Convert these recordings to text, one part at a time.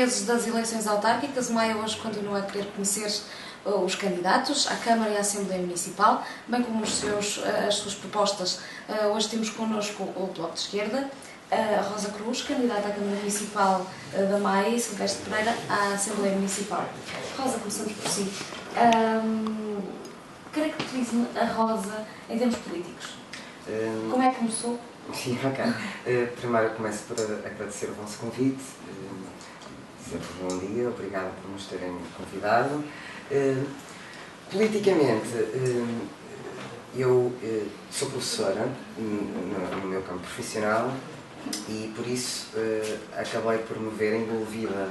meses das eleições autárquicas, o Maia hoje continua a querer conhecer os candidatos à Câmara e à Assembleia Municipal, bem como as suas propostas. Hoje temos connosco o Bloco de Esquerda, a Rosa Cruz, candidata à Câmara Municipal da Maia, e Silvestre Pereira à Assembleia Municipal. Rosa, começamos por si. Caracterize-me a Rosa em termos políticos. Como é que começou? Sim, ok. Primeiro eu começo por agradecer o vosso convite, dizer-vos bom dia, obrigado por nos terem convidado. Politicamente, eu sou professora no meu campo profissional e por isso acabei por me ver envolvida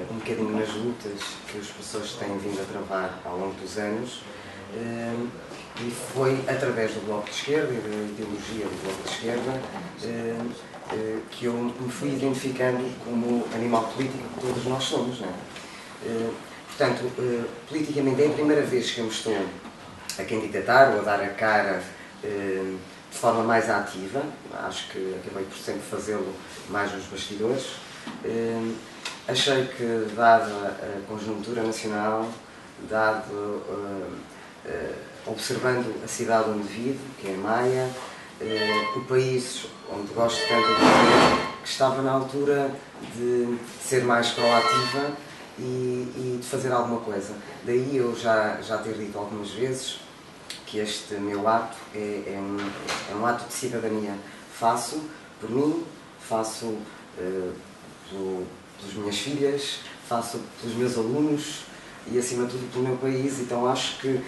um bocadinho nas lutas que os professores têm vindo a travar ao longo dos anos. E foi através do Bloco de Esquerda e da ideologia do Bloco de Esquerda que eu me fui identificando como animal político que todos nós somos, não é? Portanto, politicamente é a primeira vez que eu me estou a candidatar ou a dar a cara de forma mais ativa. Acho que acabei por sempre fazê-lo mais nos bastidores. Achei que, dada a conjuntura nacional, observando a cidade onde vivo, que é Maia, o país onde gosto tanto de viver, que estava na altura de ser mais proativa e de fazer alguma coisa. Daí eu já ter dito algumas vezes que este meu ato é um ato de cidadania. Faço por mim, faço pelas minhas filhas, faço pelos meus alunos e, acima de tudo, pelo meu país. Então acho que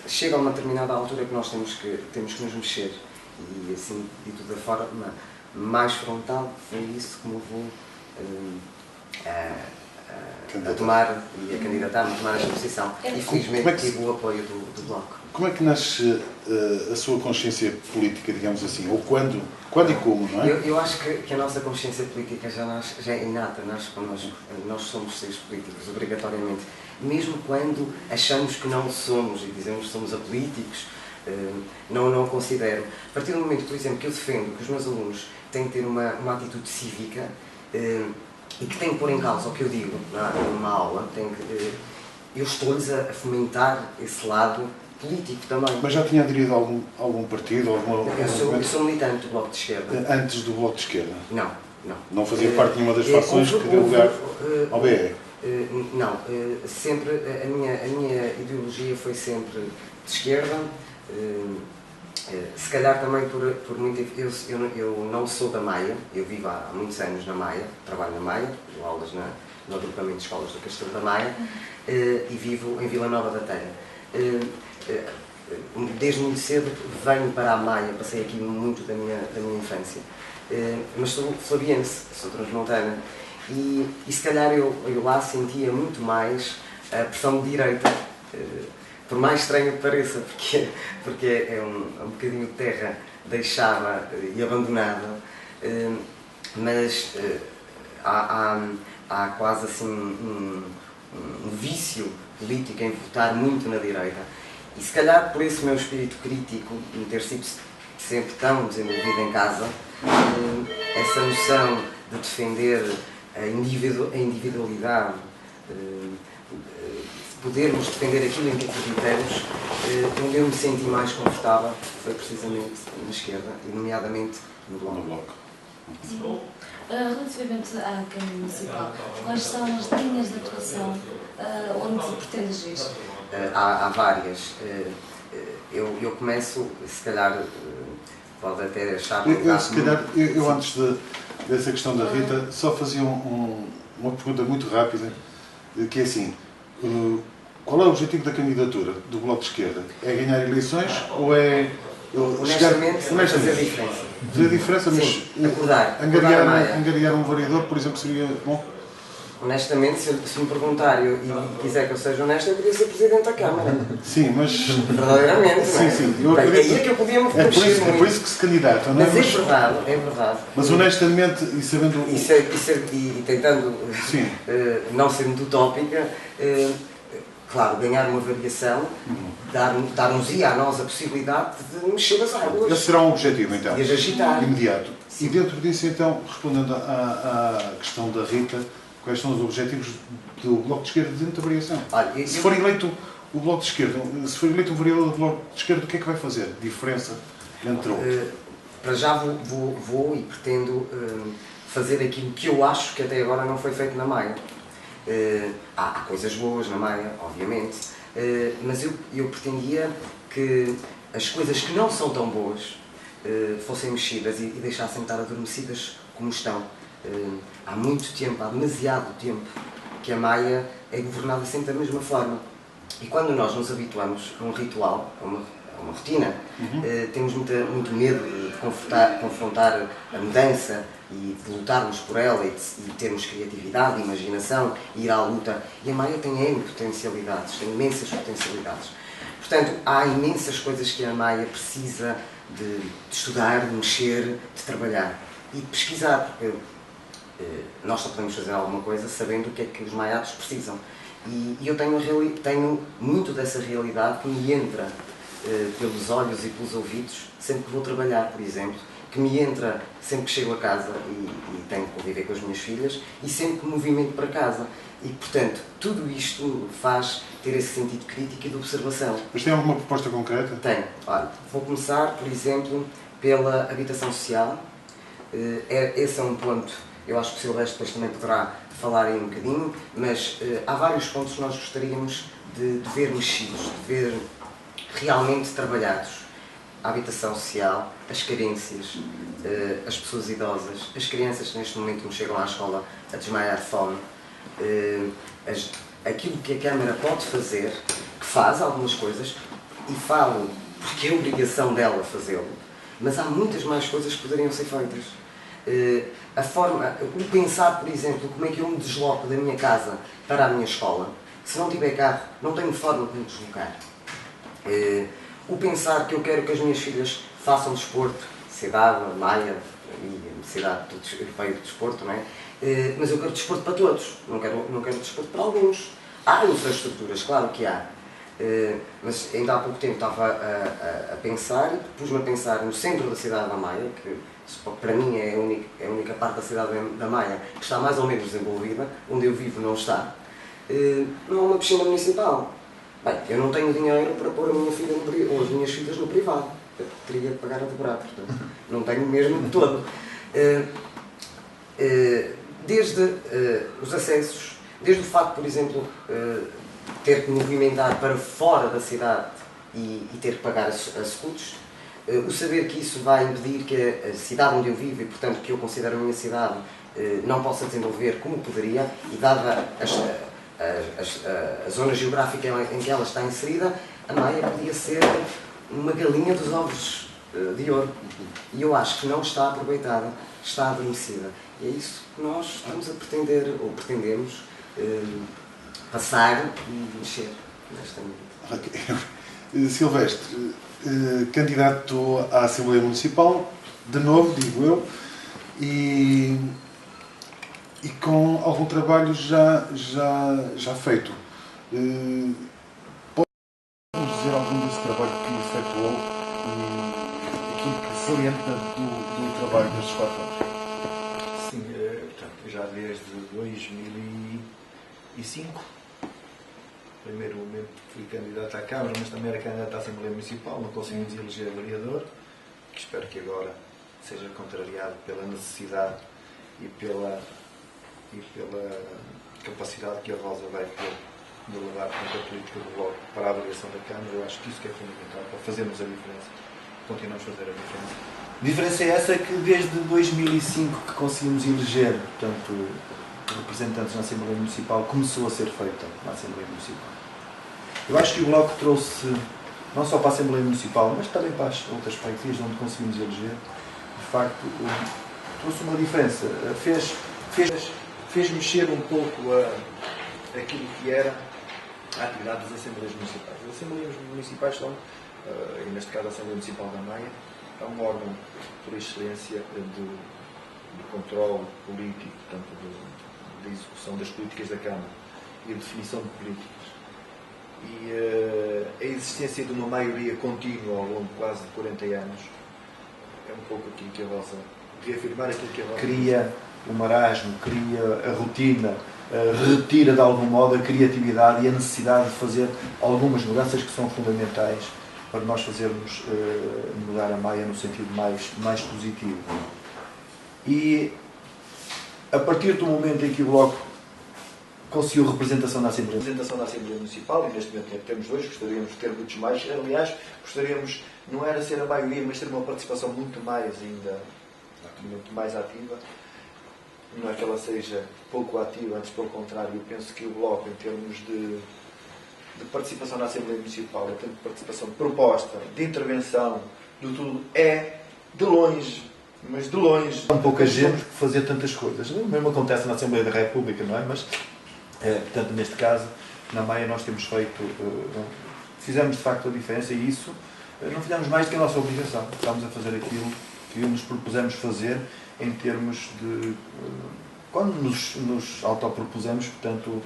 chega a uma determinada altura que nós temos que nos mexer. E assim, dito da forma mais frontal, foi isso que me levou a tomar e a candidatar-me a tomar esta posição. E felizmente tive o apoio do Bloco. Como é que nasce a sua consciência política, digamos assim? Ou quando e como, não é? Eu acho que a nossa consciência política já é inata, nasce connosco. Nós somos seres políticos, obrigatoriamente. Mesmo quando achamos que não somos e dizemos que somos apolíticos, não o considero. A partir do momento, por exemplo, que eu defendo que os meus alunos têm que ter uma atitude cívica e que têm que pôr em causa o que eu digo numa aula, eu estou-lhes a fomentar esse lado político também. Mas já tinha aderido a algum partido? Eu sou militante do Bloco de Esquerda. Antes do Bloco de Esquerda? Não. Não fazia parte de nenhuma das fações que deu lugar ao BE? Não. Sempre, a minha ideologia foi sempre de esquerda. Se calhar também por muito... Eu não sou da Maia, eu vivo há muitos anos na Maia, trabalho na Maia, dou aulas no agrupamento de escolas do Castelo da Maia e vivo em Vila Nova da Teia. Desde muito cedo venho para a Maia, passei aqui muito da minha infância, mas sou flaviense, sou transmontana e se calhar eu lá sentia muito mais a pressão de direita, por mais estranho que pareça, porque é um bocadinho de terra deixada e abandonada, mas há quase assim um vício político em votar muito na direita. E se calhar por esse meu espírito crítico, em ter sido sempre tão desenvolvido em casa, essa noção de defender a individualidade, podermos defender aquilo em que acreditamos, onde eu me senti mais confortável foi precisamente na esquerda, e nomeadamente no Bloco. Relativamente à Câmara Municipal, quais são as linhas de atuação onde pretendes ir? Há várias. Eu começo, se calhar, pode até achar... Eu antes dessa questão da Rita, só fazia uma pergunta muito rápida, que é assim, qual é o objetivo da candidatura do Bloco de Esquerda? É ganhar eleições ou é... Honestamente, fazer a diferença. Fazer a diferença, mas sim, acordar angariar um vereador, por exemplo, seria bom? Honestamente, se me perguntar e quiser que eu seja honesto, eu queria ser Presidente da Câmara. Sim, mas... Verdadeiramente, não é? Sim. Aí é que eu podia me mexer muito. É por isso que se candidata, não é? Mas é verdade. Mas honestamente, e sabendo... E tentando não ser muito utópica, claro, ganhar uma variação, dar-nos-ia a nós a possibilidade de mexer as águas. Esse será um objetivo, então, e de agitar. imediato. E dentro disso, então, respondendo à questão da Rita, quais são os objetivos do Bloco de Esquerda dentro da variação. Olha, Se for eleito o Bloco de Esquerda, se for eleito um vereador do Bloco de Esquerda, o que é que vai fazer? Diferença entre outros? Para já vou e pretendo fazer aquilo que eu acho que até agora não foi feito na Maia. Há coisas boas na Maia, obviamente, mas eu pretendia que as coisas que não são tão boas fossem mexidas e deixassem de estar adormecidas como estão. Há muito tempo, há demasiado tempo, que a Maia é governada sempre da mesma forma. E quando nós nos habituamos a um ritual, a uma rotina, temos muito medo de confrontar a mudança e de lutarmos por ela e termos criatividade, imaginação e ir à luta. E a Maia tem N potencialidades, tem imensas potencialidades. Portanto, há imensas coisas que a Maia precisa de estudar, de mexer, de trabalhar e de pesquisar, porque nós só podemos fazer alguma coisa sabendo o que é que os maiados precisam. E eu tenho muito dessa realidade que me entra pelos olhos e pelos ouvidos sempre que vou trabalhar, por exemplo, que me entra sempre que chego a casa e tenho que conviver com as minhas filhas e sempre que movimento para casa. E, portanto, tudo isto me faz ter esse sentido crítico e de observação. Mas tem alguma proposta concreta? Tenho. Olha, vou começar, por exemplo, pela habitação social. Esse é um ponto, eu acho que o Silvestre depois também poderá falar aí um bocadinho, mas há vários pontos que nós gostaríamos de ver mexidos, de ver realmente trabalhados. A habitação social, as carências, as pessoas idosas, as crianças que neste momento me chegam à escola a desmaiar de fome, aquilo que a Câmara pode fazer, que faz algumas coisas, e falo porque é obrigação dela fazê-lo, mas há muitas mais coisas que poderiam ser feitas. O pensar, por exemplo, como é que eu me desloco da minha casa para a minha escola, se não tiver carro, não tenho forma de me deslocar. O pensar que eu quero que as minhas filhas façam desporto, cidade, Maia e cidade europeia de desporto, não é? Mas eu quero desporto para todos, não quero desporto para alguns. Há infraestruturas, claro que há. Mas ainda há pouco tempo estava a pensar, pus-me a pensar no centro da cidade da Maia, que para mim é a única parte da cidade da Maia que está mais ou menos desenvolvida, onde eu vivo não está. Não há uma piscina municipal. Bem, eu não tenho dinheiro para pôr a minha filha ou as minhas filhas no privado. Eu teria que pagar a dobrar, portanto, não tenho mesmo de todo. Desde os acessos, desde o facto, por exemplo, ter que movimentar para fora da cidade e ter que pagar as scooters, o saber que isso vai impedir que a cidade onde eu vivo e, portanto, que eu considero a minha cidade, não possa desenvolver como poderia, e dada a zona geográfica em que ela está inserida, a Maia podia ser uma galinha dos ovos de ouro. E eu acho que não está aproveitada, está adormecida. E é isso que nós estamos a pretender, ou pretendemos, passar e mexer nesta medida. Silvestre, candidato à Assembleia Municipal, de novo, digo eu, e com algum trabalho já feito. Pode-nos dizer algum desse trabalho que efetuou e aquilo que salienta do trabalho destes 4 anos? Sim, portanto, já desde 2005, primeiro momento fui candidato à Câmara, mas também era candidato à Assembleia Municipal, não conseguimos eleger vereador, que espero que agora seja contrariado pela necessidade e pela capacidade que a Rosa vai ter de levar a política do Bloco para a avaliação da Câmara. Eu acho que isso que é fundamental para fazermos a diferença. Continuamos a fazer a diferença. A diferença é essa que desde 2005 que conseguimos eleger, portanto, representantes na Assembleia Municipal, começou a ser feita na Assembleia Municipal. Eu acho que o Bloco trouxe, não só para a Assembleia Municipal, mas também para as outras freguesias onde conseguimos eleger, de facto, trouxe uma diferença. Fez mexer um pouco aquilo que era a atividade das Assembleias Municipais. As Assembleias Municipais são, e neste caso a Assembleia Municipal da Maia, é um órgão por excelência de controle político, portanto, de execução das políticas da Câmara e de definição de políticas. E a existência de uma maioria contínua ao longo de quase de 40 anos é um pouco aquilo que a Rosa, reafirmar aquilo que a Rosa queria o marasmo, cria a rotina, retira de algum modo a criatividade e a necessidade de fazer algumas mudanças que são fundamentais para nós fazermos mudar a Maia no sentido mais positivo. E a partir do momento em que o Bloco conseguiu representação na Assembleia Municipal, e neste momento temos 2, gostaríamos de ter muitos mais, aliás, gostaríamos, não era ser a maioria, mas ter uma participação muito mais ainda, muito mais ativa. Não é que ela seja pouco ativa, antes pelo contrário, eu penso que o Bloco, em termos de participação na Assembleia Municipal, em termos de participação de proposta, de intervenção, de tudo, é de longe, mas de longe, há pouca gente que fazer tantas coisas. O mesmo acontece na Assembleia da República, não é? Mas, portanto, neste caso, na Maia nós temos feito, fizemos de facto a diferença e isso, não fizemos mais do que a nossa obrigação. Estamos a fazer aquilo que nos propusemos fazer em termos de, quando nos autopropusemos, portanto,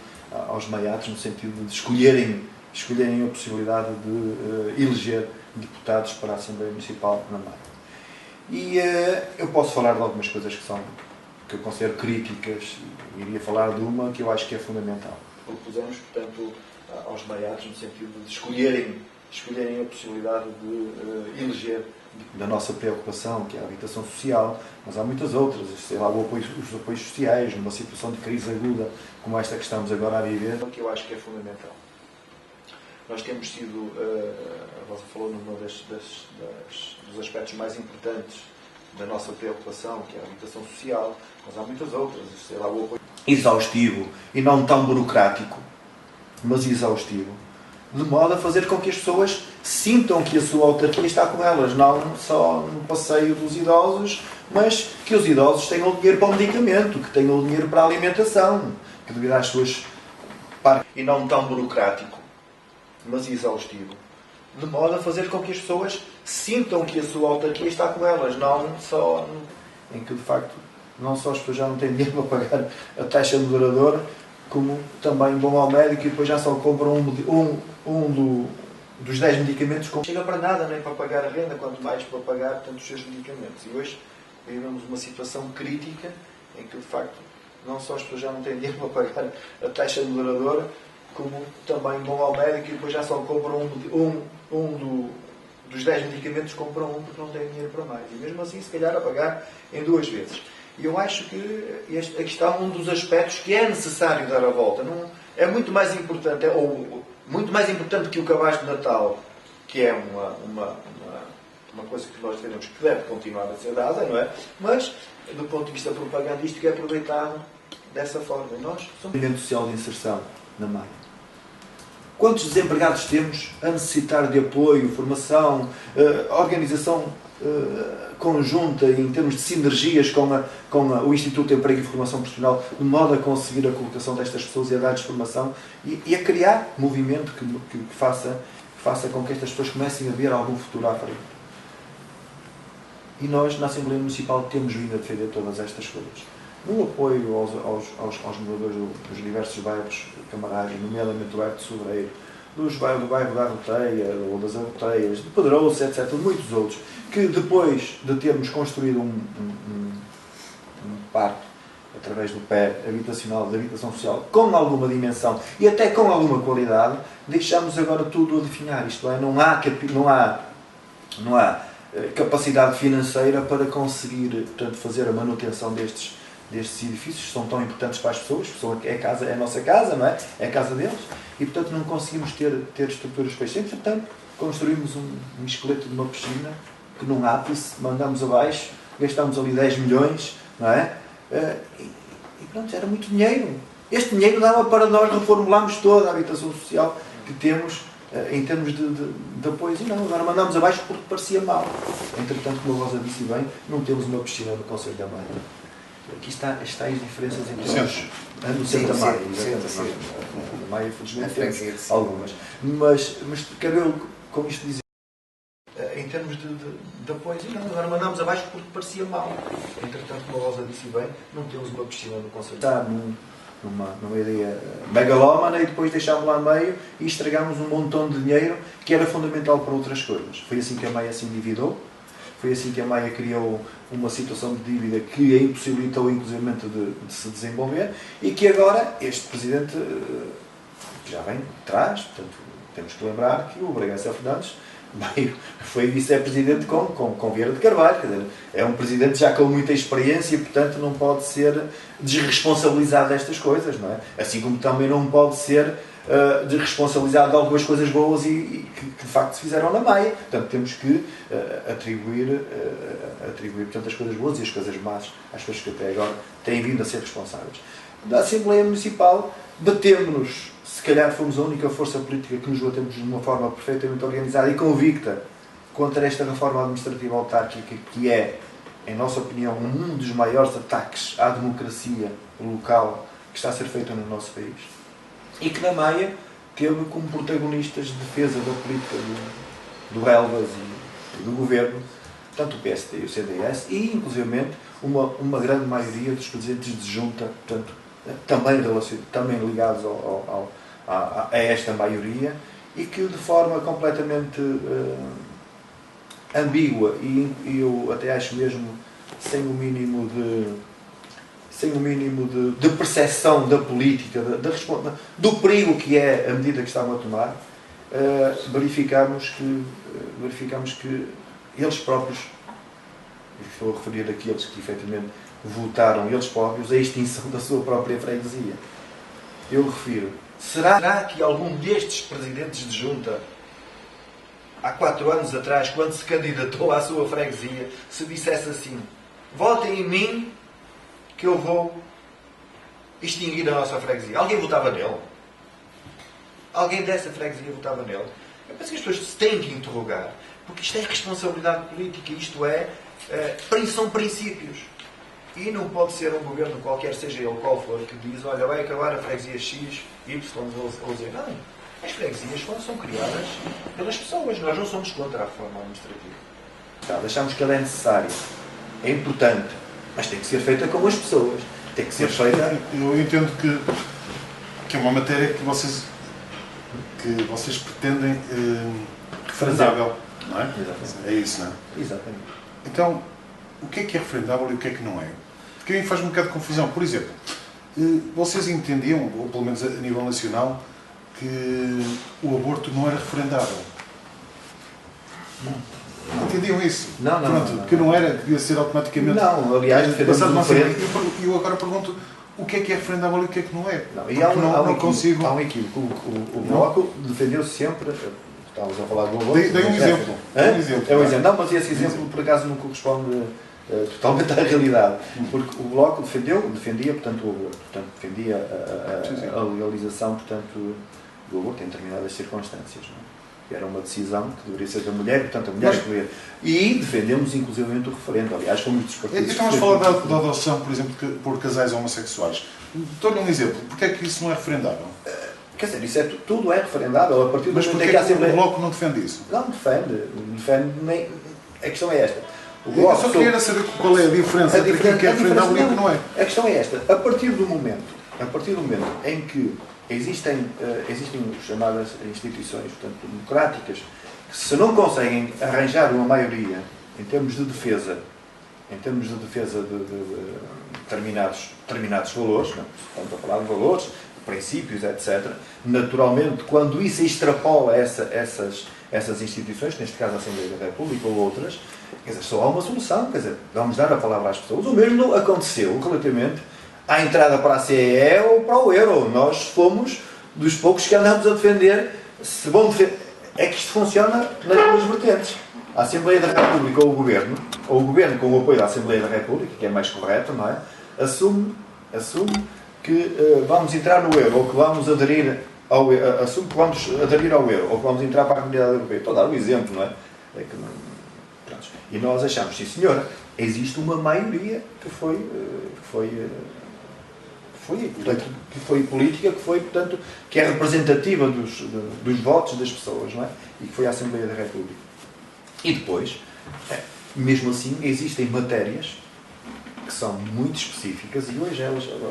aos maiatos, no sentido de escolherem a possibilidade de eleger deputados para a Assembleia Municipal na Maia. E eu posso falar de algumas coisas que eu considero críticas, e iria falar de uma que eu acho que é fundamental. Propusemos, portanto, aos maiatos, no sentido de escolherem a possibilidade de eleger, da nossa preocupação, que é a habitação social, mas há muitas outras, sei lá, os apoios sociais, numa situação de crise aguda como esta que estamos agora a viver, que eu acho que é fundamental. Nós temos sido, a Rosa falou num dos aspectos mais importantes da nossa preocupação, que é a habitação social, mas há muitas outras, sei lá, o apoio exaustivo e não tão burocrático, mas exaustivo, de modo a fazer com que as pessoas sintam que a sua autarquia está com elas, não só no passeio dos idosos, mas que os idosos tenham dinheiro para o medicamento, que tenham dinheiro para a alimentação, que devido às suas e não tão burocrático, mas exaustivo, de modo a fazer com que as pessoas sintam que a sua autarquia está com elas, não só em que de facto não só as pessoas já não têm dinheiro para pagar a taxa moderadora, como também vão ao médico e depois já só compram dos 10 medicamentos, não chega para nada, nem para pagar a renda, quanto mais para pagar tantos seus medicamentos. E hoje vivemos uma situação crítica em que de facto não só as pessoas já não têm dinheiro para pagar a taxa moderadora, como também vão ao médico e depois já só compram dos 10 medicamentos, compram um porque não têm dinheiro para mais. E mesmo assim, se calhar, a pagar em 2 vezes. E eu acho que aqui está um dos aspectos que é necessário dar a volta. Não, é muito mais importante, muito mais importante que o cabaz de Natal, que é uma coisa que nós defendemos que deve continuar a ser dada, não é? Mas, do ponto de vista propagandístico, é aproveitado dessa forma. E nós somos um movimento social de inserção na Maia. Quantos desempregados temos a necessitar de apoio, formação, organização conjunta em termos de sinergias com o Instituto de Emprego e Formação Profissional, de modo a conseguir a colocação destas pessoas e a dar-lhes formação e a criar movimento que faça com que estas pessoas comecem a ver algum futuro à frente. E nós, na Assembleia Municipal, temos vindo a defender todas estas coisas. No apoio aos moradores dos diversos bairros camarários, nomeadamente do bairro de Sobreiro, do bairro da Arroteia, ou das Arroteias, de Pedrouço, etc., muitos outros, que depois de termos construído um parque, através do PER habitacional, da habitação social, com alguma dimensão e até com alguma qualidade, deixamos agora tudo a definhar. Isto é, não há capacidade financeira para conseguir, portanto, fazer a manutenção destes edifícios, que são tão importantes para as pessoas, é a nossa casa, não é? É a casa deles, e portanto não conseguimos ter estruturas para isso. Entretanto, construímos um esqueleto de uma piscina, que num ápice, mandamos abaixo, gastamos ali 10 milhões, não é? E pronto, era muito dinheiro. Este dinheiro dava para nós reformularmos toda a habitação social que temos em termos de apoio. E não, agora mandamos abaixo porque parecia mal. Entretanto, como a Rosa disse bem, não temos uma piscina no Conselho da Maia. Aqui está as diferenças entre nós. No centro da Maia. Na Maia, infelizmente, temos algumas. Mas quero eu, com isto dizer, em termos de apoio, não, agora mandamos abaixo porque parecia mal. Entretanto, como a Rosa disse bem, não temos uma piscina no Conselho. Está numa ideia megalómana e depois deixámos lá no meio e estragámos um montão de dinheiro que era fundamental para outras coisas. Foi assim que a Maia se endividou. Foi assim que a Maia criou uma situação de dívida que a impossibilitou inclusivamente de se desenvolver e que agora este Presidente que já vem de trás, portanto temos que lembrar que o Bragança Fernandes foi vice-presidente com Vieira de Carvalho, quer dizer, é um presidente já com muita experiência e, portanto, não pode ser desresponsabilizado destas coisas, não é? Assim como também não pode ser desresponsabilizado de algumas coisas boas e que de facto se fizeram na Maia. Portanto, temos que atribuir portanto, as coisas boas e as coisas más às pessoas que até agora têm vindo a ser responsáveis. Da Assembleia Municipal, batemos-nos. Se calhar fomos a única força política que nos batemos de uma forma perfeitamente organizada e convicta contra esta reforma administrativa autárquica, que é, em nossa opinião, um dos maiores ataques à democracia local que está a ser feito no nosso país. E que na Maia teve como protagonistas de defesa da política do Elvas e do governo, tanto o PSD e o CDS, e inclusivamente uma grande maioria dos presidentes de junta, portanto, também ligados a esta maioria, e que de forma completamente ambígua e eu até acho mesmo sem o mínimo de percepção da política, do perigo que é a medida que estavam a tomar, verificamos que eles próprios, estou a referir àqueles que efetivamente votaram eles próprios, a extinção da sua própria freguesia. Eu refiro, será que algum destes presidentes de junta, há 4 anos atrás, quando se candidatou à sua freguesia, se dissesse assim: votem em mim que eu vou extinguir a nossa freguesia? Alguém votava nele? Alguém dessa freguesia votava nele? Eu penso que as pessoas se têm que interrogar, porque isto é responsabilidade política, isto são princípios. E não pode ser um governo qualquer, seja ele qual for, que diz: olha, vai acabar a freguesia X, Y ou Z. Não. As freguesias são criadas pelas pessoas. Nós não somos contra a reforma administrativa. Achamos que ela é necessária, é importante, mas tem que ser feita com as pessoas. Tem que ser feita... Eu entendo que é uma matéria que vocês pretendem referendável, não é? Exatamente. É isso, não é? Exatamente. Então, o que é referendável e o que é que não é? Porque a mim faz um bocado de confusão. Por exemplo, vocês entendiam, ou pelo menos a nível nacional, que o aborto não era referendável? Não entendiam isso? Não. Que não era, que devia ser automaticamente... Não, aliás, eu agora pergunto, o que é referendável e o que é que não é? E há um equívoco. O Bloco defendeu-se sempre... Estávamos a falar do aborto. Dei um exemplo. É um exemplo. Não, mas esse exemplo, por acaso, não corresponde totalmente à realidade. Porque o Bloco defendia, portanto, o aborto. Portanto, defendia a legalização, portanto, do aborto em determinadas circunstâncias. Não? Era uma decisão que deveria ser da mulher, portanto, a mulher escolher. E defendemos, inclusivamente, o referendo. Aliás, fomos dos partidos... Estamos a falar da adoção, por exemplo, por casais homossexuais. Dou-lhe um exemplo. Porquê é que isso não é referendável? Quer dizer, isso tudo é referendável a partir do momento em que a Assembleia... o Bloco não defende isso? Não defende nem... A questão é esta. Eu só queria saber qual é a diferença entre aquilo que é referendável e o que não é. A questão é esta. A partir do momento em que existem chamadas instituições, portanto, democráticas, que se não conseguem arranjar uma maioria em termos de defesa de determinados valores, não? Estamos a falar de valores, princípios, etc. Naturalmente, quando isso extrapola essas instituições, neste caso a Assembleia da República ou outras, quer dizer, só há uma solução, quer dizer, vamos dar a palavra às pessoas. O mesmo aconteceu relativamente à entrada para a CEE ou para o Euro. Nós fomos dos poucos que andamos a defender, é que isto funciona nas duas vertentes. A Assembleia da República ou o Governo com o apoio da Assembleia da República, que é mais correto, não é? Assume que vamos entrar no Euro, ou que vamos aderir ao Euro, assume que vamos aderir ao Euro, ou que vamos entrar para a Comunidade Europeia. Estou a dar um exemplo, não é? E nós achamos, sim senhora, existe uma maioria que foi política, que é representativa dos votos das pessoas, não é? E que foi a Assembleia da República. E depois, mesmo assim, existem matérias que são muito específicas e hoje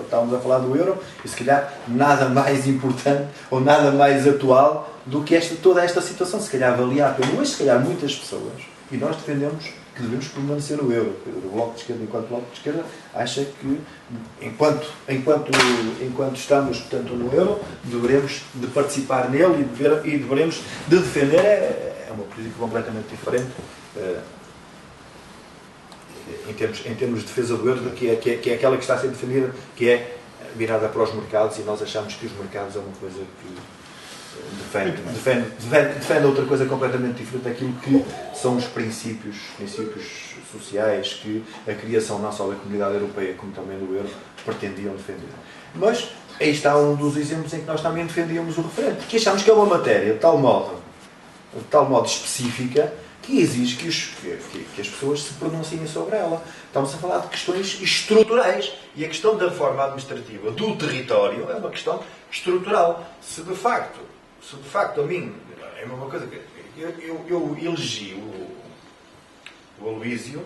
estamos a falar do Euro e se calhar nada mais importante ou nada mais atual do que toda esta situação. Se calhar avaliar pelo hoje, se calhar muitas pessoas E nós defendemos que devemos permanecer no euro. O Bloco de Esquerda, enquanto Bloco de Esquerda, acha que, enquanto estamos, portanto, no euro, deveremos de participar nele e deveremos de defender. É uma política completamente diferente em termos de defesa do euro, que é aquela que está a ser defendida, que é virada para os mercados, e nós achamos que os mercados é uma coisa que defende outra coisa completamente diferente daquilo que são os princípios sociais que a criação não só da Comunidade Europeia como também do euro pretendiam defender. Mas aí está um dos exemplos em que nós também defendíamos o referendo, porque achamos que é uma matéria de tal modo específica que exige que as pessoas se pronunciem sobre ela. Estamos a falar de questões estruturais. E a questão da reforma administrativa do território é uma questão estrutural. Se de facto a mim, é uma coisa que eu elegi o Aloísio,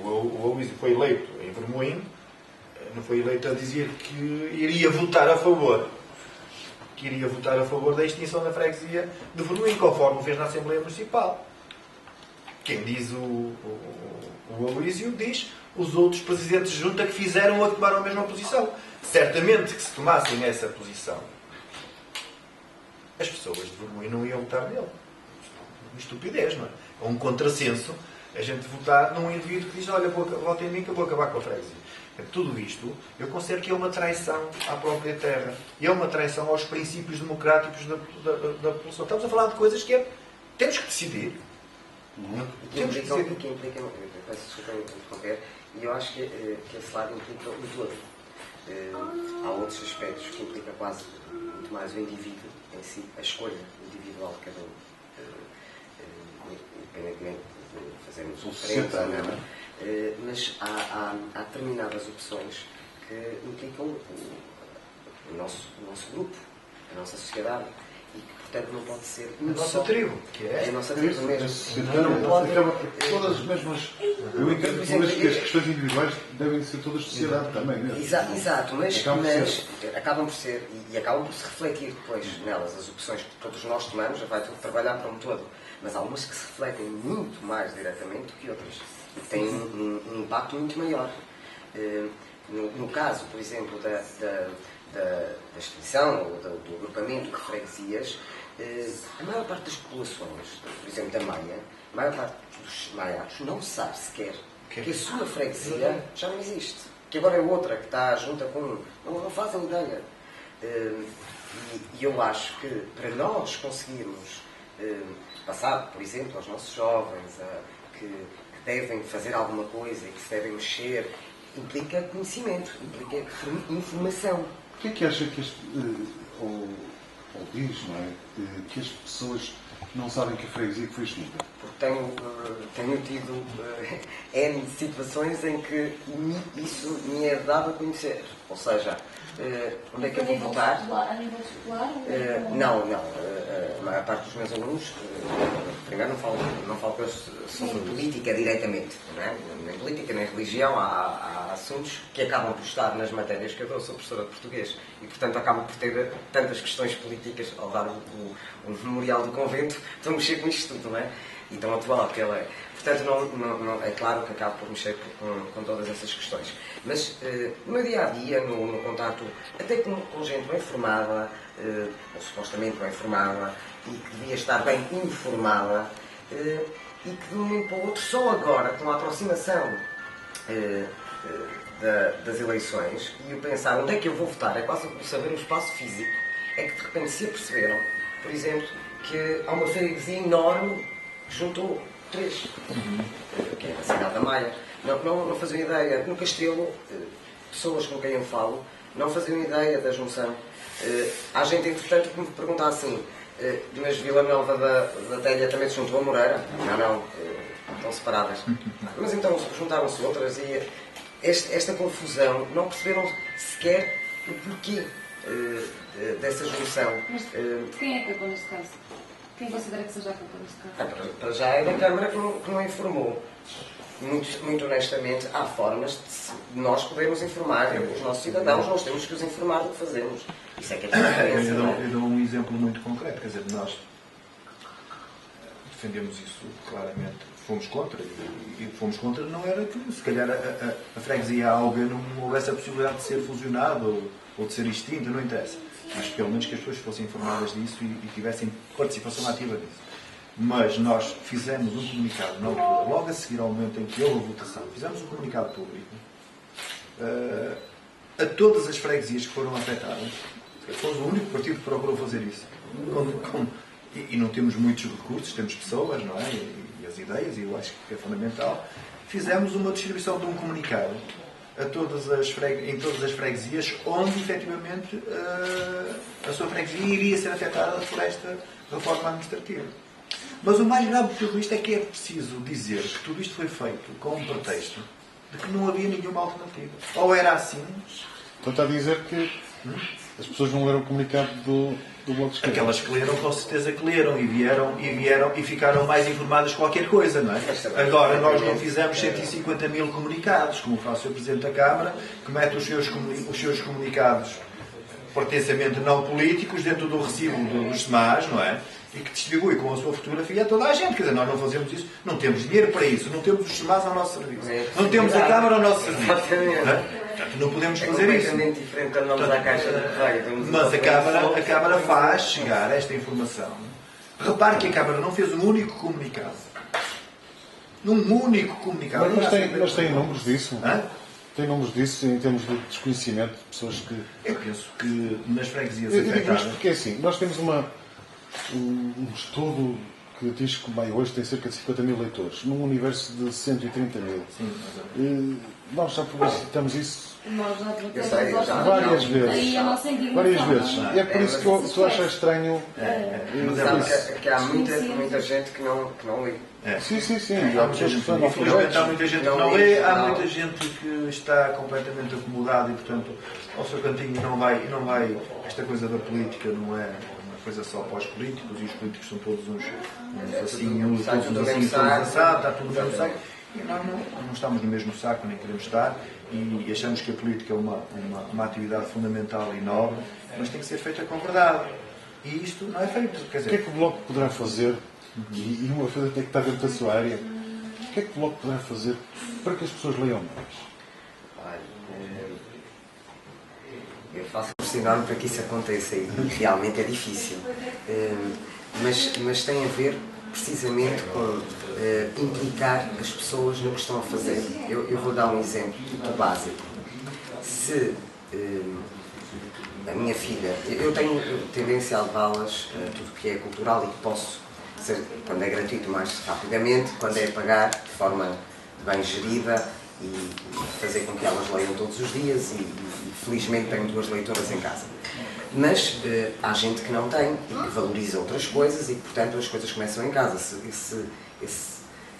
o Aloísio foi eleito em Vermoim, não foi eleito a dizer que iria votar a favor da extinção da freguesia de Vermoim, conforme fez na Assembleia Municipal. Quem diz o Aloísio diz os outros presidentes de junta que fizeram ou que tomaram a mesma posição. Certamente que se tomassem essa posição, as pessoas de Vermoim não iam votar nele. Uma estupidez, não é? É um contrassenso a gente votar num indivíduo que diz: olha, vota em mim que eu vou acabar com a freguesia. Tudo isto, eu considero que é uma traição à própria terra. E é uma traição aos princípios democráticos da população. Estamos a falar de coisas que temos que decidir. Que implica, peço desculpa em interromper, e eu acho que esse lado implica o todo. Há outros aspectos que implicam quase muito mais o indivíduo em si, a escolha individual de cada um, independentemente de fazermos um referendo ou não. Mas há determinadas opções que implicam o nosso grupo, a nossa sociedade, e que, portanto, não pode ser... A nossa tribo, que é a nossa tribo mesmo. Todas as mesmas... Eu entendo que as questões individuais devem ser todas sociedade também, mesmo. Exato, mas acabam por ser, e acabam por se refletir depois nelas, as opções que todos nós tomamos, vai tudo trabalhar para um todo. Mas há umas que se refletem muito mais diretamente do que outras. E têm um impacto muito maior. No caso, por exemplo, da extinção ou do agrupamento de freguesias, a maior parte das populações, por exemplo, da Maia, a maior parte dos maiados não sabe sequer que a sua freguesia já não existe. Que agora é outra que está junta com... Não fazem ideia. E eu acho que para nós conseguirmos passar, por exemplo, aos nossos jovens que devem fazer alguma coisa e que se devem mexer, implica conhecimento, implica informação. O que é que acha que ou diz, não é? Que as pessoas não sabem que a freguesia foi extinta? Porque tenho tido N situações em que isso me é dado a conhecer. Ou seja, onde é que eu vou votar? A nível escolar? Não. A maior parte dos meus alunos, primeiro não falo com eles sobre política diretamente. Não é? Nem política, nem religião. Há assuntos que acabam por estar nas matérias que eu dou. Sou professora de português e, portanto, acabo por ter tantas questões políticas ao dar o memorial do convento. Estou a mexer com isto tudo, não é? E tão atual que ele é. Portanto, não, é claro que acabo por mexer com todas essas questões. Mas no meu dia-a-dia, no contato, até com gente bem formada, ou supostamente bem formada, e que devia estar bem informada, e que de um momento para o outro, só agora, com a aproximação das eleições, e eu pensar onde é que eu vou votar, é quase saber o espaço físico, é que de repente se aperceberam, por exemplo, que há uma freguesia enorme que juntou 3, que é a cidade da Maia. Não faziam ideia. No Castelo, pessoas com quem eu falo não faziam ideia da junção. Há gente, entretanto, que me pergunta assim: mas Vila Nova da Telha também se juntou a Moreira? Não, estão separadas. Mas então juntaram-se outras e esta confusão, não perceberam sequer o porquê dessa junção. Mas quem é que culpa neste caso? Quem considera que seja a culpa neste caso? Para já é da Câmara que não informou. Muito honestamente, há formas de nós podermos informar os nossos cidadãos, nós temos que os informar do que fazemos. Isso é que é a diferença. Eu dou um exemplo muito concreto, quer dizer, nós defendemos isso claramente. Fomos contra, e fomos contra não era que, se calhar, a freguesia Alga não houvesse a possibilidade de ser fusionada ou de ser extinta, não interessa. Mas pelo menos que as pessoas fossem informadas disso e tivessem participação ativa nisso. Mas nós fizemos um comunicado na altura, logo a seguir ao momento em que houve a votação, fizemos um comunicado público a todas as freguesias que foram afetadas. Fomos o único partido que procurou fazer isso. E não temos muitos recursos, temos pessoas, não é? E as ideias, e eu acho que é fundamental. Fizemos uma distribuição de um comunicado em todas as freguesias onde, efetivamente, a sua freguesia iria ser afetada por esta reforma administrativa. Mas o mais grave de tudo isto é que é preciso dizer que tudo isto foi feito com um pretexto de que não havia nenhuma alternativa. Ou era assim... Então está a dizer que as pessoas não leram o comunicado do Bloco de Esquerda. Aquelas que leram, com certeza que leram e vieram e ficaram mais informadas de qualquer coisa, não é? Agora, nós não fizemos 150 mil comunicados, como faz o Sr. Presidente da Câmara, que mete os seus comunicados pertencamente não políticos dentro do recibo dos SEMAs, não é? E que distribui com a sua fotografia a toda a gente. Quer dizer, nós não fazemos isso, não temos dinheiro para isso, não temos os SEMAs ao nosso serviço, não temos a Câmara ao nosso serviço. Portanto, não podemos fazer isso. Diferente quando vamos à caixa de correio. Mas a Câmara faz chegar esta informação. Repare que a Câmara não fez um único comunicado. Um único comunicado. Mas tem números disso? Hã? Tem números disso em termos de desconhecimento de pessoas que... Eu penso que nas freguesias Eu digo afetadas... isto porque é assim, nós temos um estudo que diz que o Maio hoje tem cerca de 50 mil leitores, num universo de 130 mil. Sim, nós já publicitamos isso Nós já várias vezes. Aí a nossa indignação. Várias vezes. E é por isso que tu achas estranho... Sabe que há muita gente que não lê. Sim. Há muita gente, infelizmente, há muita gente que não lê, há muita gente que está completamente acomodada e, portanto, ao seu cantinho não vai. Esta coisa da política não é uma coisa só para os políticos, e os políticos são todos uns assim, todos assados, está tudo no mesmo saco. E nós não estamos no mesmo saco, nem queremos estar, e achamos que a política é uma atividade fundamental e nobre, mas tem que ser feita com verdade. E isto não é feito. Quer dizer, O que é que o Bloco poderá fazer? E uma coisa tem que estar dentro da sua área. O que é que o Bloco poderá fazer para que as pessoas leiam mais? Eu faço um sinónimo para que isso aconteça e realmente é difícil. Mas tem a ver precisamente com implicar as pessoas no que estão a fazer. Eu vou dar um exemplo muito básico. Se a minha filha... Eu tenho tendência a levá-las a tudo que é cultural e que posso ser, quando é gratuito, mais rapidamente, quando é a pagar, de forma bem gerida e fazer com que elas leiam todos os dias e felizmente tenho 2 leitoras em casa. Mas há gente que não tem e que valoriza outras coisas e que, portanto, as coisas começam em casa. Esse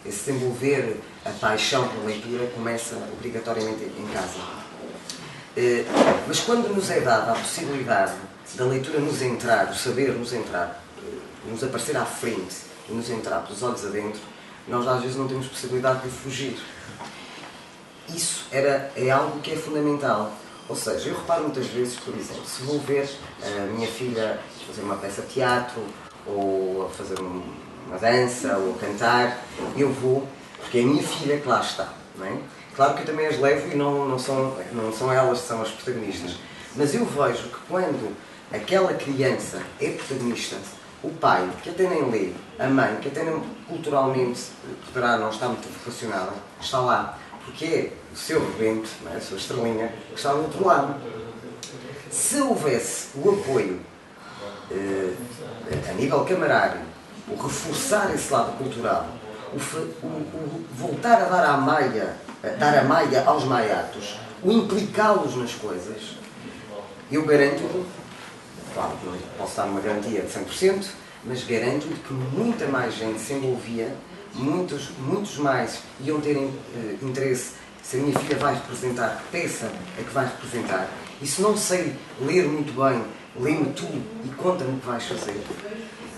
desenvolver a paixão pela leitura começa obrigatoriamente em casa. Mas quando nos é dada a possibilidade da leitura nos entrar, do saber nos entrar, nos aparecer à frente e nos entrar pelos olhos adentro, nós às vezes não temos possibilidade de fugir. Isso é algo que é fundamental. Ou seja, eu reparo muitas vezes, por exemplo, se vou ver a minha filha fazer uma peça de teatro, ou a fazer uma dança, ou a cantar, eu vou, porque é a minha filha que lá está, não é? Claro que eu também as levo e não são elas que são as protagonistas. Mas eu vejo que quando aquela criança é protagonista, o pai, que até nem lê, a mãe, que até nem culturalmente poderá não estar muito vocacionada, está lá. Porque é o seu rebento, não é? A sua estrelinha, que está do outro lado. Se houvesse o apoio a nível camarário, o reforçar esse lado cultural, o voltar a dar a maia aos maiatos, o implicá-los nas coisas, eu garanto-lhe, claro que não posso dar uma garantia de 100%, mas garanto-lhe que muita mais gente se envolvia, muitos mais iam ter interesse se a minha filha vai representar, que peça é que vai representar. E se não sei ler muito bem, lê-me tu e conta-me o que vais fazer.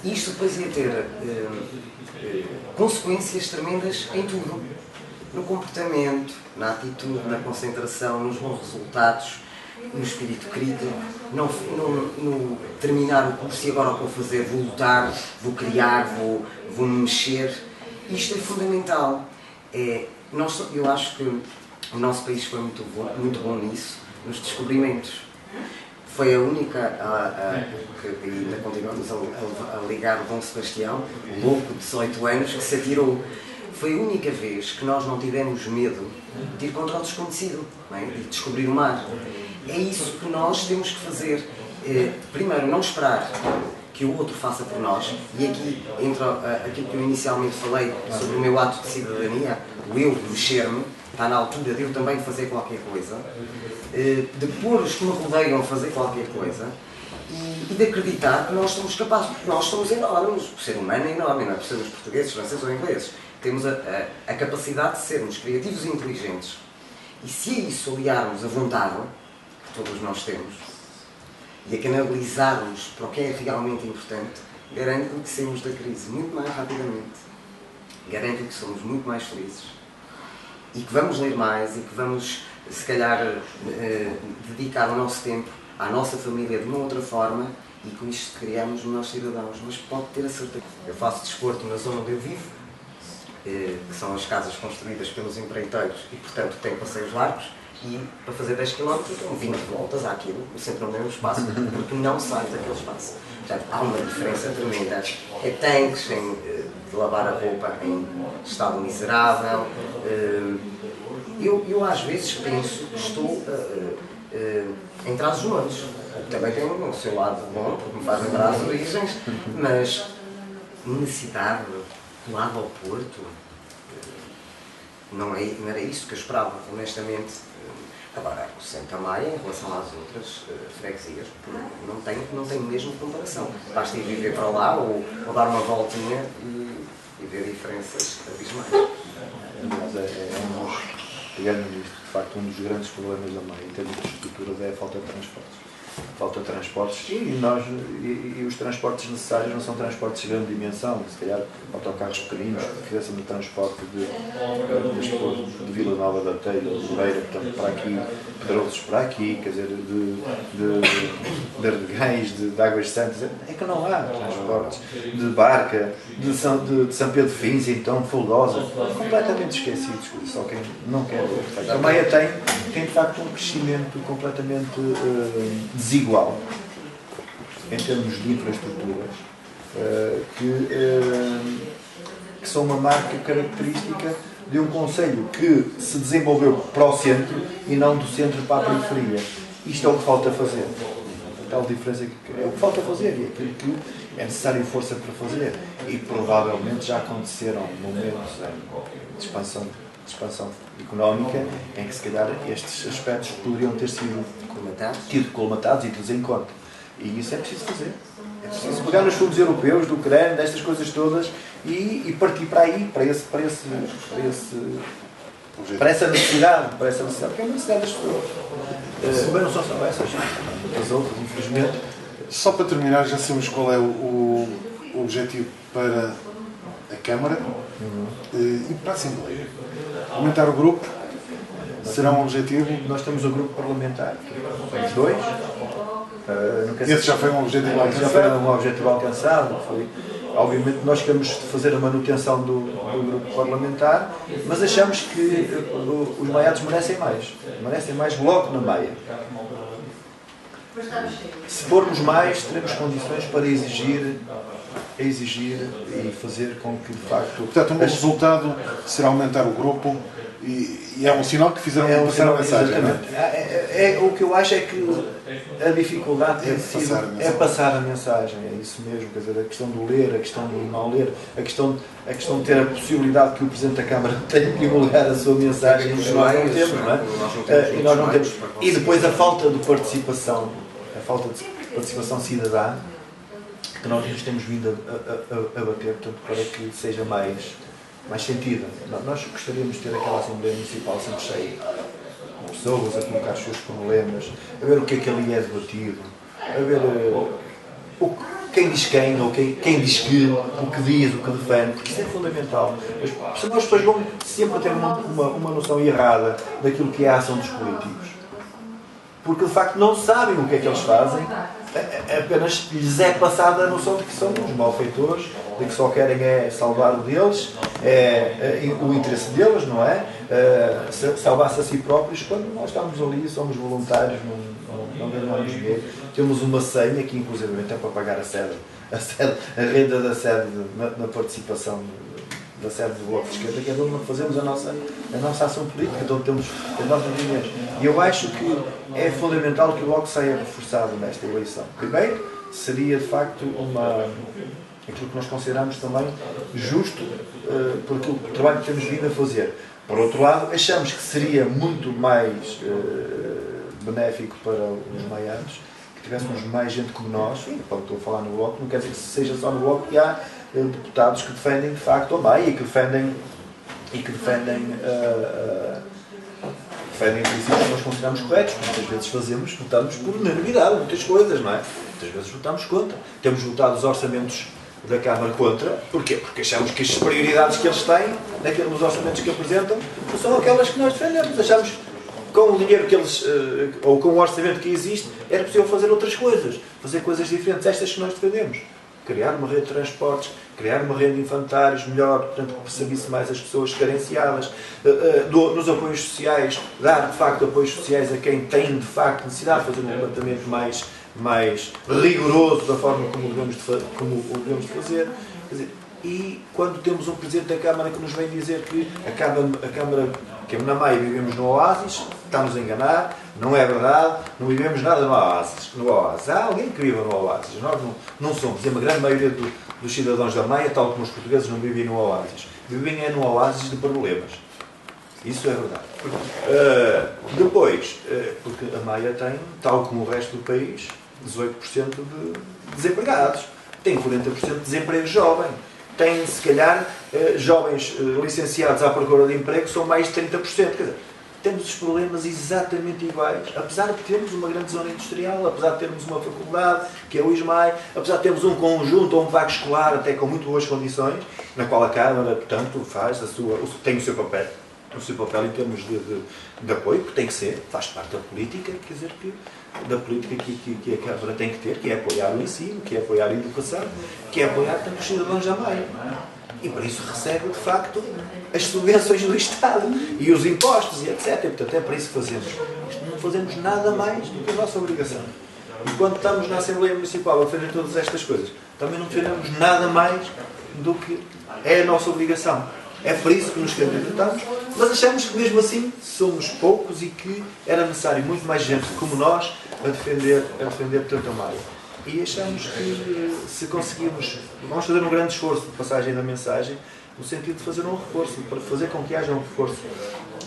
Isto depois ia ter consequências tremendas em tudo. No comportamento, na atitude, na concentração, nos bons resultados. no espírito crítico, no terminar o curso e agora o que vou fazer, vou lutar, vou criar, vou me mexer. Isto é fundamental. Eu acho que o nosso país foi muito bom nisso, nos descobrimentos. Foi a única, que ainda continuamos a ligar o Dom Sebastião, o louco de 18 anos, que se atirou. Foi a única vez que nós não tivemos medo de ir contra o desconhecido, não é? E de descobrir o mar. É isso que nós temos que fazer. Primeiro, não esperar que o outro faça por nós. E aqui entra aquilo que eu inicialmente falei sobre o meu ato de cidadania, o eu mexer-me. Está na altura de eu também fazer qualquer coisa, de pôr os que me rodeiam a fazer qualquer coisa e de acreditar que nós somos capazes, porque nós somos enormes. O ser humano é enorme, não é por sermos portugueses, franceses ou ingleses. Temos a capacidade de sermos criativos e inteligentes. E se a isso aliarmos a vontade, que todos nós temos, e a canalizarmos para o que é realmente importante, garanto que saímos da crise muito mais rapidamente. Garanto que somos muito mais felizes. E que vamos ler mais e que vamos, se calhar, dedicar o nosso tempo à nossa família de uma outra forma e com isto criamos melhores cidadãos. Mas pode ter a certeza. Eu faço desporto na zona onde eu vivo, que são as casas construídas pelos empreiteiros e, portanto, tenho passeios largos e para fazer 10 km dão 20 voltas àquilo, sempre no mesmo espaço, porque não saio daquele espaço. Portanto, há uma diferença tremenda. É tanques de lavar a roupa em estado miserável. Eu às vezes penso que estou em Trás-os-Montes. Também tem o seu lado bom, porque me faz lembrar as origens, mas na cidade, colado ao Porto, não era isso que eu esperava, honestamente. Agora, o Santa Maia, em relação às outras freguesias, não tem mesmo comparação. Basta ir viver para lá ou dar uma voltinha e ver diferenças abismais. Aliás, pegando nisto, de facto, um dos grandes problemas da Maia, em termos de estruturas, é a falta de transportes. Falta de transportes e os transportes necessários não são transportes de grande dimensão, se calhar autocarros pequeninos que fizessem de transporte de Vila Nova da Telha, de Moreira, portanto, para aqui, Pedrosos para aqui, quer dizer, de Arregães, de Águas Santas, é que não há transportes, de Barca, de São Pedro Fins, então, Folgosa, completamente esquecidos, só quem não quer ver. A Maia tem de facto um crescimento completamente desigual em termos de infraestruturas que são uma marca característica de um concelho que se desenvolveu para o centro e não do centro para a periferia. Isto é o que falta fazer. A tal diferença é o que falta fazer e aquilo que é necessário força para fazer. E provavelmente já aconteceram momentos de expansão económica em que se calhar estes aspectos poderiam ter sido colmatados e tidos em conta. E isso é preciso fazer. É preciso pegar nos fundos europeus, do CREN, destas coisas todas e partir para aí, para essa necessidade, porque é uma necessidade das pessoas. Também não só são essas, as outras, infelizmente. Só para terminar, já sabemos qual é o objetivo para a Câmara e para a Assembleia. Aumentar o grupo será um objetivo? Nós temos o grupo parlamentar, temos 2. Esse já foi um objetivo alcançado? Já foi um objetivo alcançado. Obviamente nós queremos fazer a manutenção do grupo parlamentar, mas achamos que os maiados merecem mais logo na Maia. Se formos mais, teremos condições para exigir e fazer com que, de facto... Portanto, o resultado será aumentar o grupo e é um sinal que fizeram passar a mensagem. Exatamente. O que eu acho é que a dificuldade é passar a mensagem. É isso mesmo, quer dizer, a questão do ler, a questão do não ler, a questão de ter a possibilidade que o Presidente da Câmara tenha que divulgar a sua mensagem, que nós não temos, não é? E nós não temos. E depois a falta de participação cidadã, que nós nos temos vindo a bater, portanto, para que seja mais sentido. Nós gostaríamos de ter aquela Assembleia Municipal sempre cheia de pessoas a colocar os seus problemas, a ver o que é que ali é debatido, a ver quem diz quem, ou quem diz que, o que diz, o que defende, porque isso é fundamental. As pessoas vão sempre ter uma noção errada daquilo que é a ação dos políticos. porque de facto não sabem o que é que eles fazem, apenas lhes é passada a noção de que são uns malfeitores, de que só querem é salvar o deles, o interesse deles, não é? Salvar-se a si próprios, quando nós estamos ali, somos voluntários, não ganhamos dinheiro. Temos uma senha que inclusive é para pagar a renda da sede na participação da sede do Bloco de Esquerda, que é de onde fazemos a nossa ação política, de onde temos as nossas reuniões. E eu acho que é fundamental que o Bloco saia reforçado nesta eleição. Primeiro, seria de facto aquilo que nós consideramos também justo por aquilo, o trabalho que temos vindo a fazer. Por outro lado, achamos que seria muito mais benéfico para os maianos que tivéssemos mais gente como nós. Sim, quando estou a falar no Bloco, não quer dizer que seja só no Bloco que há deputados que defendem de facto a Maia e que defendem princípios que nós consideramos corretos. Muitas vezes votamos por unanimidade, muitas coisas, não é? Muitas vezes votamos contra. Temos votado os orçamentos da Câmara contra. Porquê? Porque achamos que as prioridades que eles têm, nos orçamentos que apresentam, não são aquelas que nós defendemos. Achamos que com o dinheiro que eles, ou com o orçamento que existe, era possível fazer outras coisas, fazer coisas diferentes, estas que nós defendemos. Criar uma rede de transportes, criar uma rede de infantários melhor, portanto, que servisse mais as pessoas carenciadas, nos apoios sociais, dar de facto apoios sociais a quem tem de facto necessidade, fazer um levantamento mais rigoroso da forma como devemos fazer. Quer dizer, e quando temos um Presidente da Câmara que nos vem dizer que a Câmara, que na Maia vivemos no Oásis, está-nos a enganar, não é verdade, não vivemos nada no Oásis. Há alguém que viva no Oásis, nós não somos. E a grande maioria dos cidadãos da Maia, tal como os portugueses, não vivem no Oásis. Vivem no Oásis de problemas. Isso é verdade. Depois, porque a Maia tem, tal como o resto do país, 18% de desempregados. Tem 40% de desemprego jovem. Tem, se calhar, jovens licenciados à procura de emprego, são mais de 30%. Quer dizer, temos os problemas exatamente iguais, apesar de termos uma grande zona industrial, apesar de termos uma faculdade, que é o ISMAI, apesar de termos um conjunto ou um vago escolar até com muito boas condições, na qual a Câmara, portanto, tem o seu papel em termos de apoio, que tem que ser, faz parte da política, quer dizer, da política que a Câmara tem que ter, que é apoiar o ensino, que é apoiar a educação, que é apoiar tanto os cidadãos da Maia. E por isso recebe, de facto, as subvenções do Estado e os impostos e etc. E, portanto, é para isso que fazemos. Não fazemos nada mais do que a nossa obrigação. E quando estamos na Assembleia Municipal a fazer todas estas coisas, também não defendemos nada mais do que é a nossa obrigação. É por isso que nos candidatamos, mas achamos que mesmo assim somos poucos e que era necessário muito mais gente como nós a defender tanto a Maia. E achamos que se conseguirmos, vamos fazer um grande esforço de passagem da mensagem, no sentido de fazer um reforço, para fazer com que haja um reforço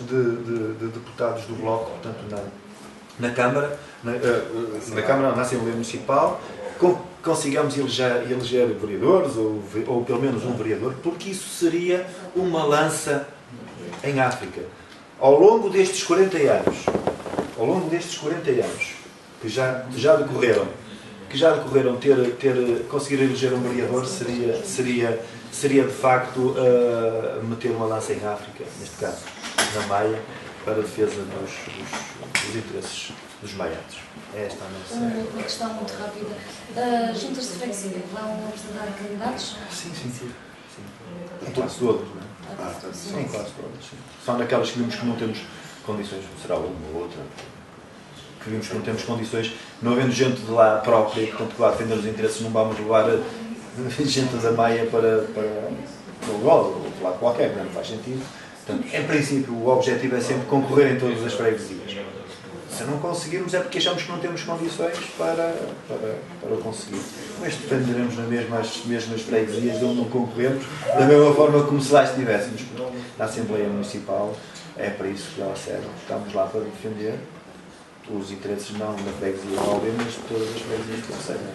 de deputados do Bloco, portanto na Câmara, na Assembleia Municipal, consigamos eleger vereadores, ou pelo menos um vereador, porque isso seria uma lança em África. Ao longo destes 40 anos, que já decorreram, conseguir eleger um vereador seria de facto meter uma lança em África, neste caso, na Maia, para a defesa dos interesses dos maianos. É esta a nossa... Uma questão muito rápida. Juntas de freguesia vão apresentar candidatos? Sim. Em quase todas, não é? Sim, quase todas. Sim. Só naquelas que vimos que não temos condições, será uma ou outra, que vimos que não temos condições, não havendo gente de lá própria, portanto, que lá defender os interesses, não vamos levar gente da Maia para o gol, ou lá qualquer, não faz sentido. Portanto, em princípio, o objetivo é sempre concorrer em todas as freguesias. Se não conseguirmos é porque achamos que não temos condições para o conseguir. Mas defenderemos as mesmas freguesias de onde não concorremos, da mesma forma como se lá estivéssemos. Na Assembleia Municipal é para isso que ela serve. Estamos lá para defender os interesses não da freguesia de Alvim, mas de todas as freguesias que recebem.